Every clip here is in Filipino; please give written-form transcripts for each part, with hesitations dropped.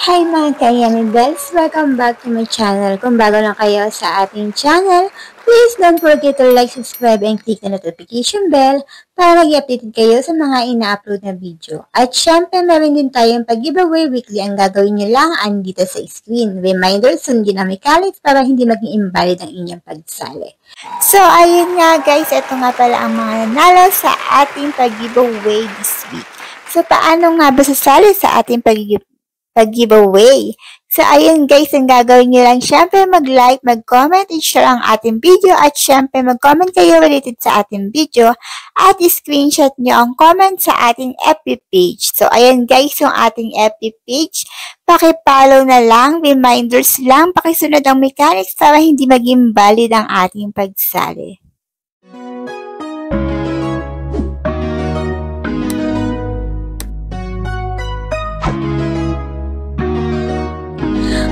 Hi mga ka-Yummy Bells! Welcome back to my channel. Kung bago lang kayo sa ating channel, please don't forget to like, subscribe, and click the notification bell para mag-updated kayo sa mga ina-upload na video. At syempre, meron din tayong pag-giveaway weekly. Ang gagawin nyo lang andito sa screen. Reminder, sundin ang mechanics para hindi maging invalid ang inyong pagsali. So, ayun nga guys, ito nga pala ang mga nanalo sa ating pag-giveaway this week. So, paano nga ba sasali sa ating pag-giveaway? So, ayun guys, ang gagawin nyo lang, syempre mag-like, mag-comment, and share ang ating video, at syempre mag-comment kayo related sa ating video, at screenshot nyo ang comment sa ating FB page. So, ayun guys, yung ating FB page, paki-follow na lang, reminders lang, pakisunod ang mechanics para hindi maging valid ang ating pagsali.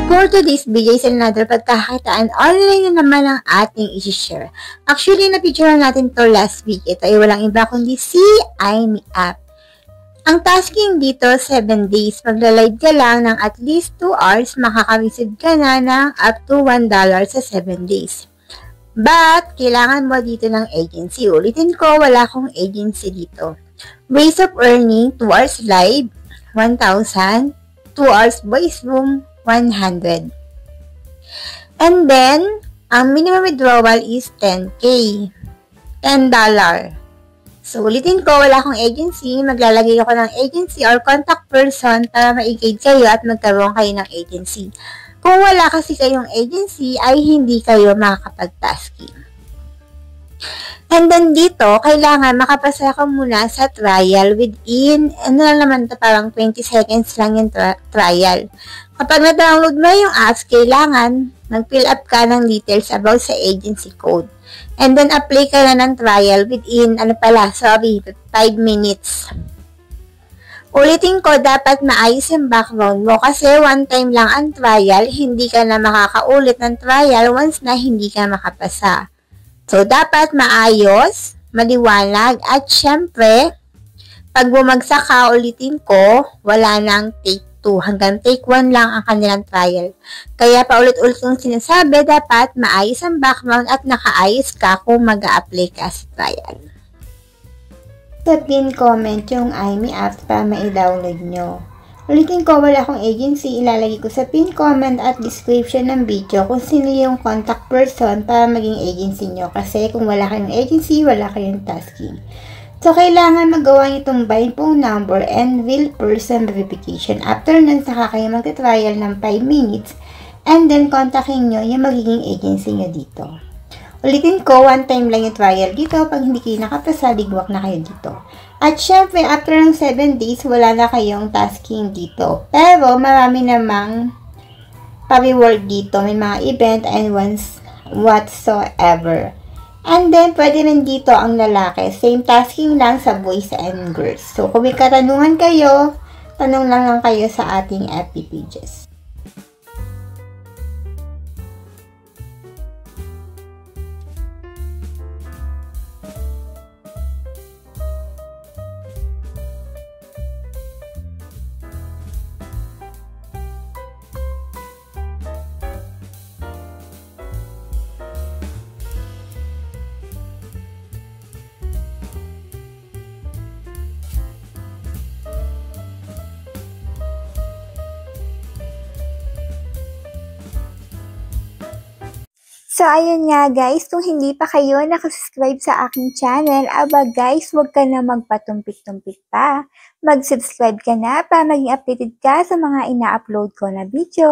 For today's video is another pagkakakitaan online na naman ang ating isi-share. Actually, na-picture natin to last week. Ito ay walang iba kundi si IME app. Ang tasking dito, 7 days. Magla-live ka lang ng at least 2 hours, makaka-receive ka na ng up to $1 sa 7 days. But, kailangan mo dito ng agency. Ulitin ko, wala akong agency dito. Ways of earning, 2 hours live, 1,000, 2 hours voice room, 100. And then, ang minimum withdrawal is 10K. $10. So, ulitin ko, wala akong agency. Maglalagay ako ng agency or contact person para ma-guide kayo at magkaroon kayo ng agency. Kung wala kasi kayong agency, ay hindi kayo makakapag-tasking. And then dito, kailangan makapasa ka muna sa trial within, ano lang naman ito, parang 20 seconds lang yung trial. Kapag na-download mo yung apps, kailangan mag-fill up ka ng details about sa agency code. And then, apply ka na ng trial within, 5 minutes. Ulitin ko, dapat maayos yung background mo kasi one time lang ang trial, hindi ka na makakaulit ng trial once na hindi ka makapasa. So, dapat maayos, maliwanag, at syempre, pag bumagsak ka, ulitin ko, wala nang take 2. Hanggang take 1 lang ang kanilang trial. Kaya paulit-ulit kong sinasabi, dapat maayos ang background at nakaayos ka kung mag-a-apply ka sa trial. Sa pin comment yung IME apps para ma-download nyo. Ulitin ko, wala akong agency, ilalagay ko sa pin comment at description ng video kung sino yung contact person para maging agency nyo. Kasi kung wala kayong agency, wala kayong tasking. So, kailangan magawa nyo itong bind phone number and real person verification. After nun, saka kayo mag-trial ng 5 minutes and then kontakin nyo yung magiging agency nyo dito. Ulitin ko, one time lang yung trial dito. Pag hindi kayo nakapasa, ligwak na kayo dito. At syempre, after ng 7 days, wala na kayong tasking dito. Pero, marami namang pa-reward dito. May mga event and whatsoever. And then, pwede rin dito ang lalaki. Same tasking lang sa boys and girls. So, kung may katanungan kayo, tanong lang kayo sa ating FB pages. So, ayun nga guys, kung hindi pa kayo nakasubscribe sa aking channel, aba guys, huwag ka na magpatumpik-tumpik pa. Mag-subscribe ka na para maging updated ka sa mga ina-upload ko na video.